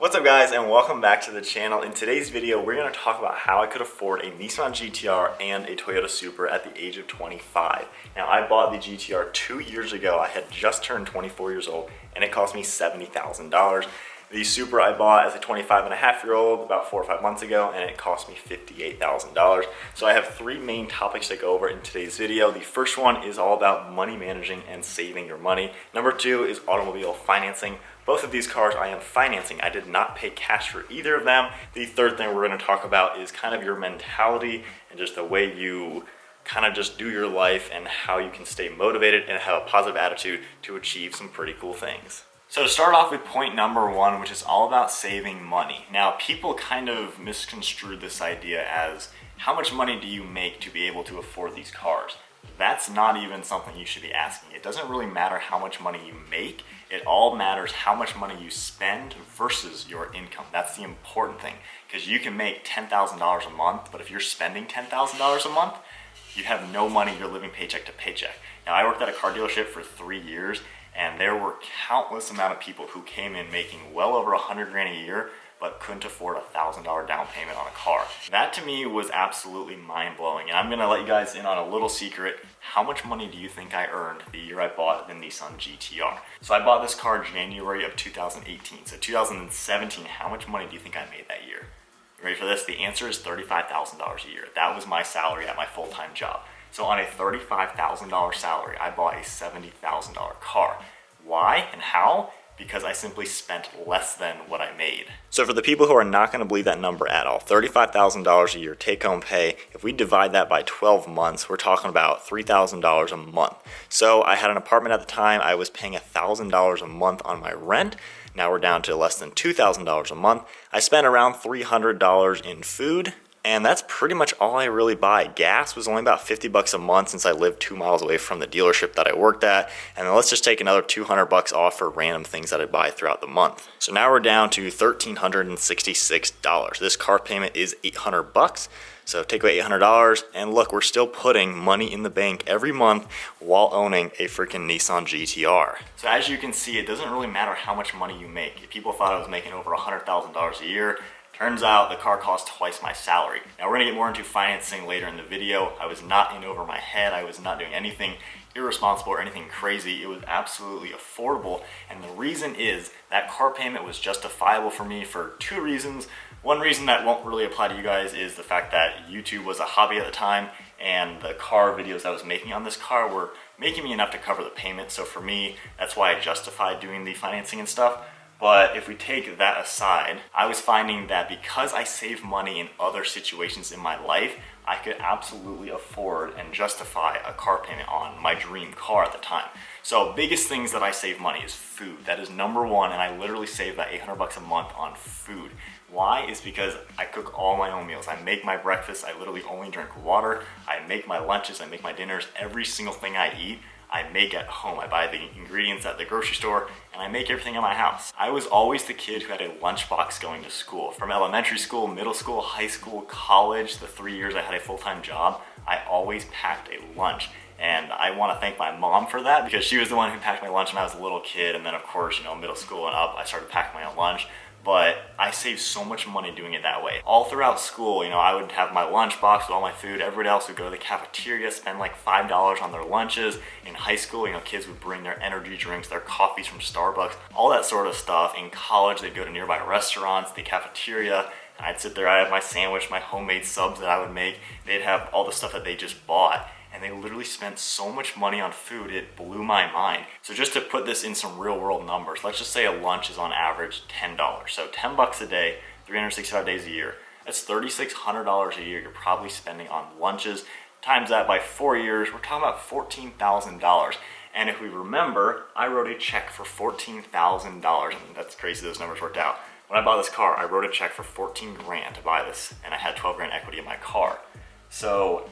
What's up guys, and welcome back to the channel. In today's video, we're going to talk about how I could afford a Nissan GT-R and a Toyota Supra at the age of 25. Now, I bought the GT-R 2 years ago. I had just turned 24 years old and it cost me $70,000. The Supra I bought as a 25-and-a-half-year-old about 4 or 5 months ago, and it cost me $58,000. So I have three main topics to go over in today's video. The first one is all about money managing and saving your money. Number two is automobile financing. Both of these cars I am financing. I did not pay cash for either of them. The third thing we're going to talk about is kind of your mentality and just the way you kind of just do your life and how you can stay motivated and have a positive attitude to achieve some pretty cool things. So to start off with point number one, which is all about saving money. Now, people kind of misconstrue this idea as how much money do you make to be able to afford these cars? That's not even something you should be asking. It doesn't really matter how much money you make. It all matters how much money you spend versus your income. That's the important thing, because you can make $10,000 a month, but if you're spending $10,000 a month, you have no money. You're living paycheck to paycheck. Now, I worked at a car dealership for 3 years, and there were countless amount of people who came in making well over 100 grand a year, but couldn't afford a $1,000 down payment on a car. That to me was absolutely mind-blowing, and I'm gonna let you guys in on a little secret. How much money do you think I earned the year I bought the Nissan GT-R? So I bought this car January of 2018. So 2017, how much money do you think I made that year? You ready for this? The answer is $35,000 a year. That was my salary at my full-time job. So on a $35,000 salary, I bought a $70,000 car. Why and how? Because I simply spent less than what I made. So for the people who are not going to believe that number at all, $35,000 a year take-home pay, if we divide that by 12 months, we're talking about $3,000 a month. So I had an apartment at the time. I was paying $1,000 a month on my rent. Now we're down to less than $2,000 a month. I spent around $300 in food. And that's pretty much all I really buy. Gas was only about 50 bucks a month since I lived 2 miles away from the dealership that I worked at. And then let's just take another 200 bucks off for random things that I buy throughout the month. So now we're down to $1,366. This car payment is 800 bucks. So take away $800 and look, we're still putting money in the bank every month while owning a freaking Nissan GT-R. So as you can see, it doesn't really matter how much money you make. If people thought I was making over $100,000 a year, turns out the car cost twice my salary. Now we're gonna get more into financing later in the video. I was not in over my head. I was not doing anything irresponsible or anything crazy. It was absolutely affordable. And the reason is that car payment was justifiable for me for two reasons. One reason that won't really apply to you guys is the fact that YouTube was a hobby at the time, and the car videos I was making on this car were making me enough to cover the payment. So for me, that's why I justified doing the financing and stuff. But if we take that aside, I was finding that because I save money in other situations in my life, I could absolutely afford and justify a car payment on my dream car at the time. So biggest things that I save money is food. That is number one, and I literally save that 800 bucks a month on food. Why? Is because I cook all my own meals. I make my breakfast. I literally only drink water. I make my lunches. I make my dinners. Every single thing I eat, I make at home. I buy the ingredients at the grocery store, and I make everything in my house. I was always the kid who had a lunchbox going to school. From elementary school, middle school, high school, college, the 3 years I had a full-time job, I always packed a lunch. And I want to thank my mom for that, because she was the one who packed my lunch when I was a little kid. And then of course, middle school and up, I started packing my own lunch. But I saved so much money doing it that way. All throughout school, I would have my lunch box with all my food. Everybody else would go to the cafeteria, spend like $5 on their lunches. In high school, kids would bring their energy drinks, their coffees from Starbucks, all that sort of stuff. In college, they'd go to nearby restaurants, the cafeteria, and I'd sit there, I'd have my sandwich, my homemade subs that I would make. They'd have all the stuff that they just bought. And they literally spent so much money on food, it blew my mind. So just to put this in some real world numbers, let's just say a lunch is on average $10. So 10 bucks a day, 365 days a year. That's $3,600 a year you're probably spending on lunches. Times that by 4 years, we're talking about $14,000. And if we remember, I wrote a check for $14,000. And that's crazy those numbers worked out. When I bought this car, I wrote a check for 14 grand to buy this, and I had 12 grand equity in my car. So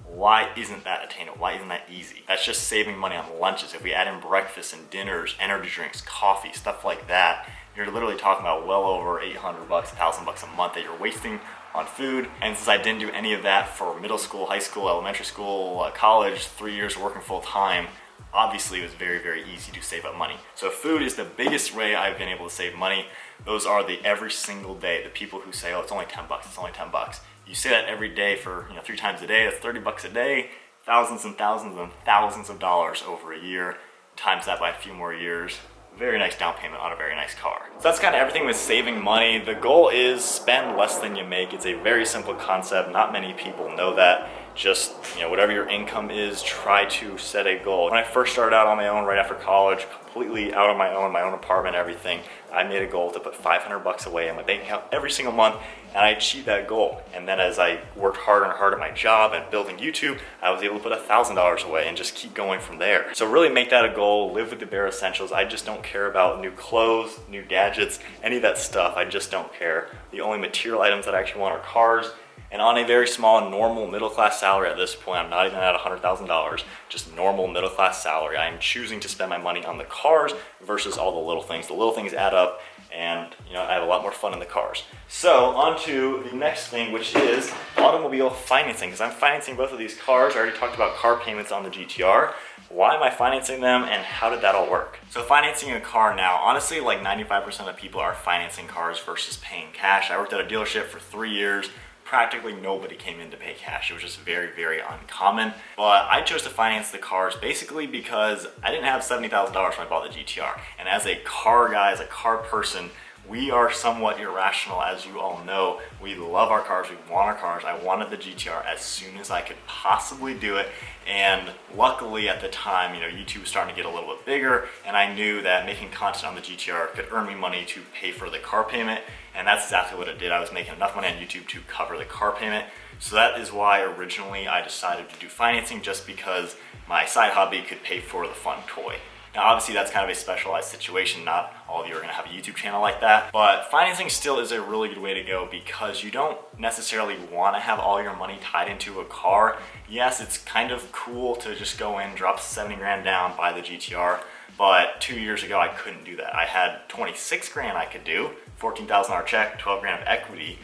why isn't that attainable? Why isn't that easy? That's just saving money on lunches. If we add in breakfast and dinners, energy drinks, coffee, stuff like that, you're literally talking about well over 800 bucks, 1,000 bucks a month that you're wasting on food. And since I didn't do any of that for middle school, high school, elementary school, college, 3 years working full time, obviously it was very, very easy to save up money. So food is the biggest way I've been able to save money. Those are the every single day, the people who say, oh, it's only 10 bucks, it's only 10 bucks. You say that every day for 3 times a day, that's 30 bucks a day, thousands and thousands and thousands of dollars over a year, times that by a few more years. Very nice down payment on a very nice car. So that's kind of everything with saving money. The goal is spend less than you make. It's a very simple concept. Not many people know that. Just, whatever your income is, try to set a goal. When I first started out on my own right after college, completely out on my own apartment, everything, I made a goal to put 500 bucks away in my bank account every single month, and I achieved that goal. And then as I worked harder and harder at my job and building YouTube, I was able to put $1,000 away and just keep going from there. So really make that a goal, live with the bare essentials. I just don't care about new clothes, new gadgets, any of that stuff. I just don't care. The only material items that I actually want are cars. And on a very small, normal middle-class salary at this point, I'm not even at $100,000, just normal middle-class salary. I am choosing to spend my money on the cars versus all the little things. The little things add up, and I have a lot more fun in the cars. So on to the next thing, which is automobile financing, because I'm financing both of these cars. I already talked about car payments on the GT-R. Why am I financing them, and how did that all work? So financing a car now, honestly, like 95% of people are financing cars versus paying cash. I worked at a dealership for 3 years. Practically nobody came in to pay cash. It was just very, very uncommon. But I chose to finance the cars basically because I didn't have $70,000 when I bought the GT-R. And as a car guy, as a car person, we are somewhat irrational, as you all know. We love our cars, we want our cars. I wanted the GT-R as soon as I could possibly do it. And luckily at the time, YouTube was starting to get a little bit bigger, and I knew that making content on the GT-R could earn me money to pay for the car payment. And that's exactly what it did. I was making enough money on YouTube to cover the car payment. So that is why originally I decided to do financing, just because my side hobby could pay for the fun toy. Now obviously that's kind of a specialized situation. Not all of you are gonna have a YouTube channel like that, but financing still is a really good way to go because you don't necessarily wanna have all your money tied into a car. Yes, it's kind of cool to just go in, drop 70 grand down, buy the GT-R, but 2 years ago I couldn't do that. I had 26 grand I could do, $14,000 check, 12 grand of equity,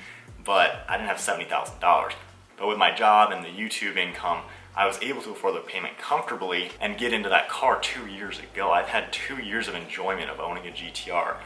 but I didn't have $70,000. But with my job and the YouTube income, I was able to afford the payment comfortably and get into that car 2 years ago. I've had 2 years of enjoyment of owning a GT-R.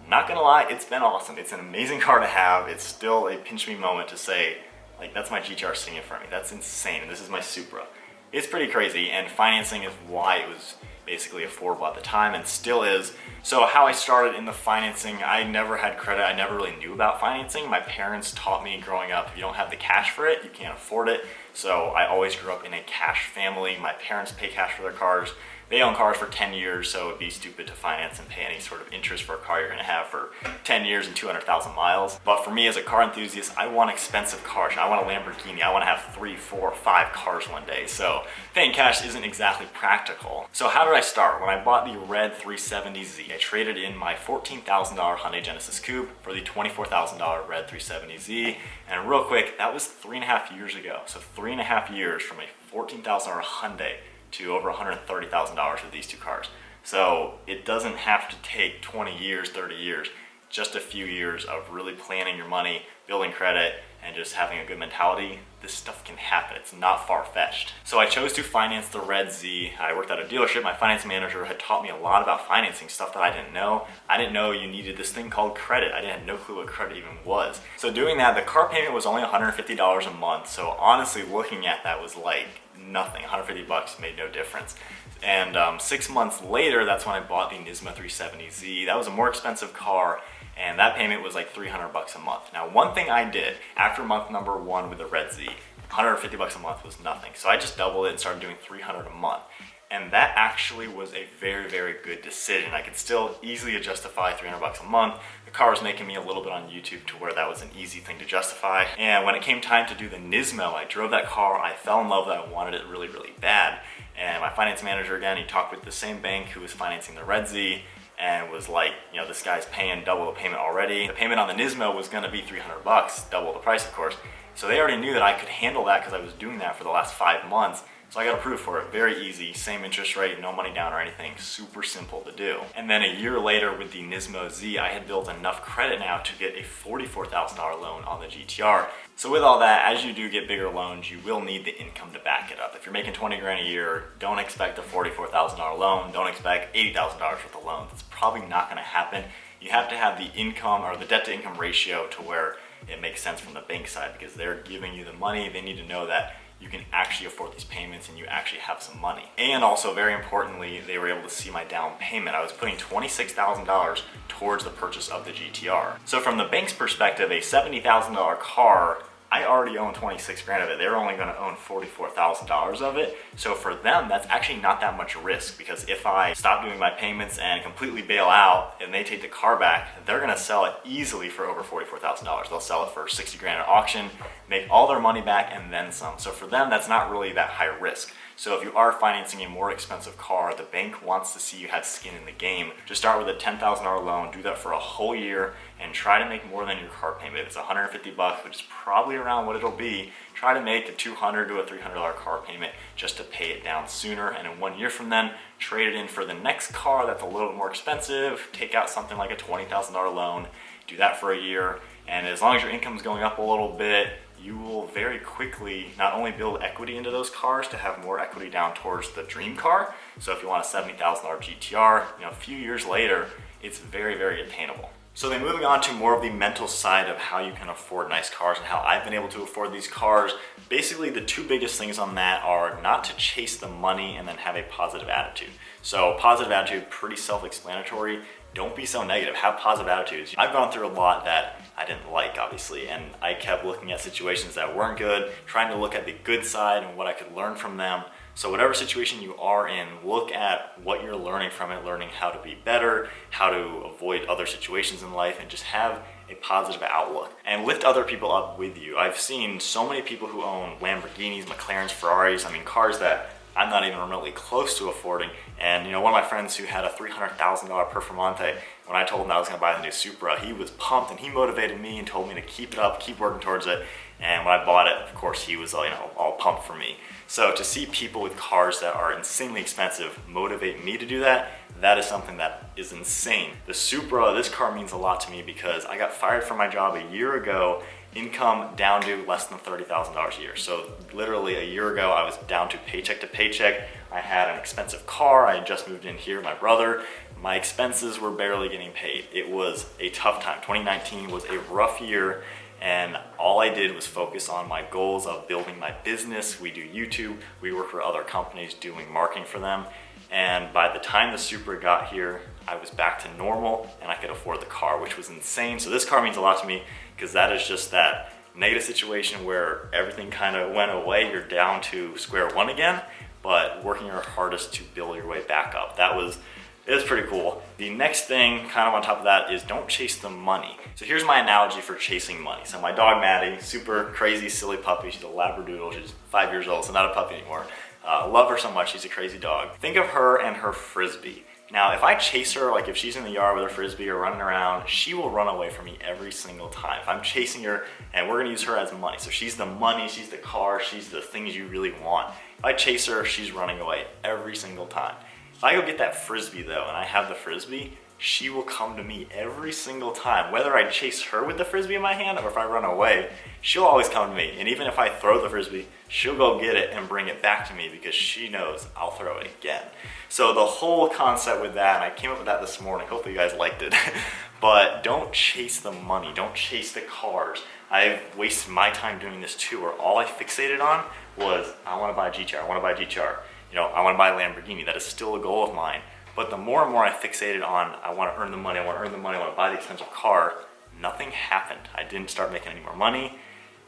Not gonna lie, it's been awesome. It's an amazing car to have. It's still a pinch me moment to say, like, that's my GT-R sitting in front of me. That's insane, and this is my Supra. It's pretty crazy, and financing is why it was basically affordable at the time and still is. So how I started in the financing, I never had credit. I never really knew about financing. My parents taught me growing up, if you don't have the cash for it, you can't afford it. So I always grew up in a cash family. My parents pay cash for their cars. They own cars for 10 years, so it'd be stupid to finance and pay any sort of interest for a car you're gonna have for 10 years and 200,000 miles. But for me as a car enthusiast, I want expensive cars. I want a Lamborghini. I wanna have 3, 4, 5 cars one day. So paying cash isn't exactly practical. So how did I start? When I bought the red 370Z, I traded in my $14,000 Hyundai Genesis Coupe for the $24,000 red 370Z. And real quick, that was 3.5 years ago. So 3.5 years from a $14,000 Hyundai to over $130,000 with these two cars. So it doesn't have to take 20 years, 30 years, just a few years of really planning your money, building credit, and just having a good mentality. This stuff can happen. It's not far-fetched. So I chose to finance the Red Z. I worked at a dealership. My finance manager had taught me a lot about financing, stuff that I didn't know. I didn't know you needed this thing called credit. I had no clue what credit even was. So doing that, the car payment was only $150 a month. So honestly, looking at that was like nothing. 150 bucks made no difference. And 6 months later, that's when I bought the Nismo 370Z. That was a more expensive car, and that payment was like 300 bucks a month. Now, one thing I did after month number 1 with the Red Z, 150 bucks a month was nothing. So I just doubled it and started doing 300 a month. And that actually was a very, very good decision. I could still easily justify 300 bucks a month. The car was making me a little bit on YouTube to where that was an easy thing to justify. And when it came time to do the Nismo, I drove that car, I fell in love with it, I wanted it really, really bad. And my finance manager, again, he talked with the same bank who was financing the Red Z and was like, you know, this guy's paying double the payment already. The payment on the Nismo was gonna be 300 bucks, double the price, of course. So they already knew that I could handle that because I was doing that for the last 5 months. So I got approved for it. Very easy, same interest rate, no money down or anything, super simple to do. And then a year later with the Nismo Z, I had built enough credit now to get a $44,000 loan on the GT-R. So with all that, as you do get bigger loans, you will need the income to back it up. If you're making 20 grand a year, don't expect a $44,000 loan, don't expect $80,000 worth of loan. It's probably not gonna happen. You have to have the income or the debt to income ratio to where it makes sense from the bank side, because they're giving you the money. They need to know that you can actually afford these payments and you actually have some money. And also, very importantly, they were able to see my down payment. I was putting $26,000 towards the purchase of the GT-R. So from the bank's perspective, a $70,000 car, I already own 26 grand of it. They're only gonna own $44,000 of it. So for them, that's actually not that much risk, because if I stop doing my payments and completely bail out and they take the car back, they're gonna sell it easily for over $44,000. They'll sell it for 60 grand at auction, make all their money back and then some. So for them, that's not really that high risk. So if you are financing a more expensive car, the bank wants to see you have skin in the game. Just start with a $10,000 loan, do that for a whole year, and try to make more than your car payment. If it's 150 bucks, which is probably around what it'll be, try to make a $200 to a $300 car payment just to pay it down sooner. And in 1 year from then, trade it in for the next car that's a little bit more expensive, take out something like a $20,000 loan, do that for a year. And as long as your income's going up a little bit, you will very quickly not only build equity into those cars to have more equity down towards the dream car. So if you want a $70,000 GT-R, a few years later, it's very, very attainable. So then moving on to more of the mental side of how you can afford nice cars and how I've been able to afford these cars. Basically, the two biggest things on that are not to chase the money and then have a positive attitude. So positive attitude, pretty self-explanatory. Don't be so negative, have positive attitudes. I've gone through a lot that I didn't like, obviously, and I kept looking at situations that weren't good, trying to look at the good side and what I could learn from them. So whatever situation you are in, look at what you're learning from it, learning how to be better, how to avoid other situations in life, and just have a positive outlook. And lift other people up with you. I've seen so many people who own Lamborghinis, McLarens, Ferraris, cars that I'm not even remotely close to affording. And one of my friends who had a $300,000 Performante, when I told him that I was gonna buy the new Supra, he was pumped and he motivated me and told me to keep it up, keep working towards it. And when I bought it, of course, he was all pumped for me. So to see people with cars that are insanely expensive motivate me to do that, that is something that is insane. The Supra, this car means a lot to me because I got fired from my job a year ago, income down to less than $30,000 a year. So literally a year ago, I was down to paycheck. I had an expensive car. I had just moved in here, my brother. My expenses were barely getting paid. It was a tough time. 2019 was a rough year, and all I did was focus on my goals of building my business. We do YouTube, we work for other companies doing marketing for them. And by the time the Supra got here, I was back to normal and I could afford the car, which was insane. So this car means a lot to me because that is just that negative situation where everything kind of went away. You're down to square one again, but working your hardest to build your way back up. It was pretty cool. The next thing kind of on top of that is don't chase the money. So here's my analogy for chasing money. So my dog Maddie, super crazy, silly puppy. She's a Labradoodle. She's 5 years old, so not a puppy anymore. Love her so much. She's a crazy dog. Think of her and her Frisbee. Now, if I chase her, like if she's in the yard with her Frisbee or running around, she will run away from me every single time. If I'm chasing her, and we're gonna use her as money. So she's the money, she's the car, she's the things you really want. If I chase her, she's running away every single time. If I go get that Frisbee though, and I have the Frisbee, she will come to me every single time. Whether I chase her with the Frisbee in my hand or if I run away, she'll always come to me. And even if I throw the Frisbee, she'll go get it and bring it back to me because she knows I'll throw it again. So the whole concept with that, and I came up with that this morning, hopefully you guys liked it, but don't chase the money, don't chase the cars. I've wasted my time doing this too, where all I fixated on was, I wanna buy a GT-R, I wanna buy a GT-R. I wanna buy a Lamborghini, that is still a goal of mine. But the more and more I fixated on, I wanna earn the money, I wanna buy the expensive car, nothing happened. I didn't start making any more money.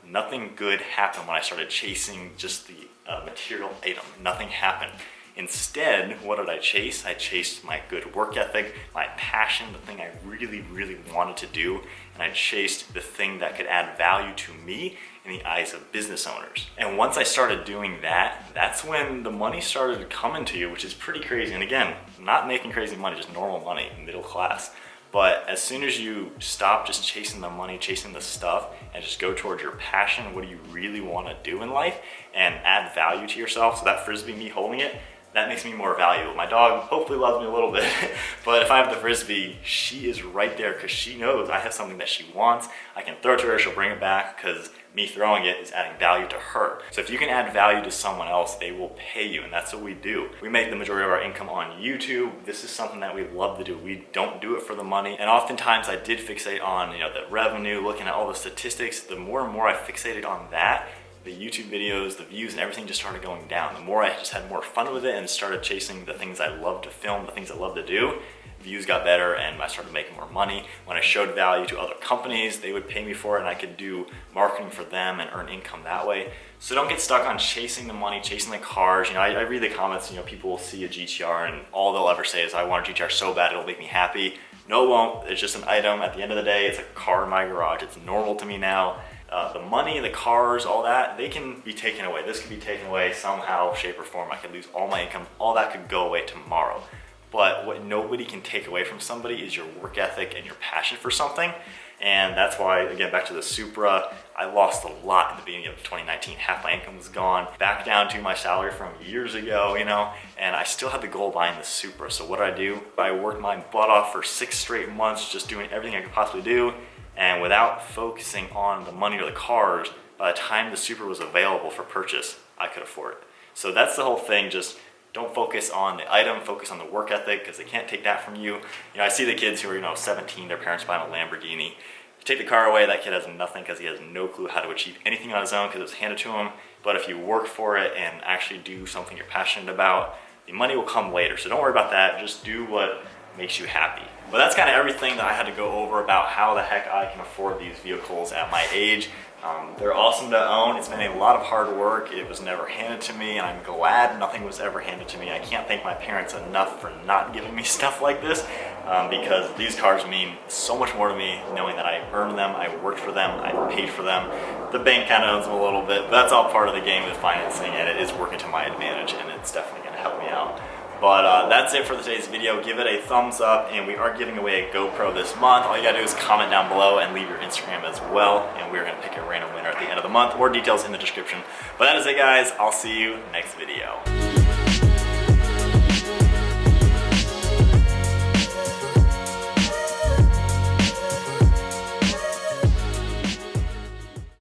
Nothing good happened when I started chasing just the material item. Nothing happened. Instead, what did I chase? I chased my good work ethic, my passion, the thing I really, really wanted to do, and I chased the thing that could add value to me in the eyes of business owners. And once I started doing that, that's when the money started coming to you, which is pretty crazy. And again, not making crazy money, just normal money, middle class. But as soon as you stop just chasing the money, chasing the stuff, and just go towards your passion, what do you really want to do in life, and add value to yourself. So that Frisbee, me holding it, that makes me more valuable. My dog hopefully loves me a little bit, but if I have the Frisbee, she is right there because she knows I have something that she wants. I can throw it to her, she'll bring it back because me throwing it is adding value to her. So if you can add value to someone else, they will pay you, and that's what we do. We make the majority of our income on YouTube. This is something that we love to do. We don't do it for the money, and oftentimes I did fixate on the revenue, looking at all the statistics. The more and more I fixated on that, the YouTube videos, the views, and everything just started going down. The more I just had more fun with it and started chasing the things I love to film, the things I love to do, views got better and I started making more money. When I showed value to other companies, they would pay me for it and I could do marketing for them and earn income that way. So don't get stuck on chasing the money, chasing the cars. I read the comments, people will see a GT-R and all they'll ever say is, I want a GT-R so bad it'll make me happy. No, it won't. It's just an item. At the end of the day, it's a car in my garage. It's normal to me now. The money, the cars, all that, they can be taken away. This could be taken away somehow, shape, or form. I could lose all my income. All that could go away tomorrow. But what nobody can take away from somebody is your work ethic and your passion for something. And that's why, again, back to the Supra, I lost a lot in the beginning of 2019. Half my income was gone, back down to my salary from years ago, and I still had the goal of buying the Supra. So what did I do? I worked my butt off for 6 straight months, just doing everything I could possibly do. And without focusing on the money or the cars, by the time the Supra was available for purchase, I could afford it. So that's the whole thing. Just don't focus on the item, focus on the work ethic, because they can't take that from you. I see the kids who are 17, their parents buy them a Lamborghini. You take the car away, that kid has nothing because he has no clue how to achieve anything on his own because it was handed to him. But if you work for it and actually do something you're passionate about, the money will come later. So don't worry about that. Just do what makes you happy. But that's kind of everything that I had to go over about how the heck I can afford these vehicles at my age. They're awesome to own. It's been a lot of hard work. It was never handed to me, and I'm glad nothing was ever handed to me. I can't thank my parents enough for not giving me stuff like this, because these cars mean so much more to me, knowing that I earned them, I worked for them, I paid for them. The bank kind of owns them a little bit, but that's all part of the game with financing, and it is working to my advantage, and it's definitely going to help me out. But that's it for today's video. Give it a thumbs up, and we are giving away a GoPro this month. All you gotta do is comment down below and leave your Instagram as well, and we're gonna pick a random winner at the end of the month. More details in the description. But that is it, guys. I'll see you next video.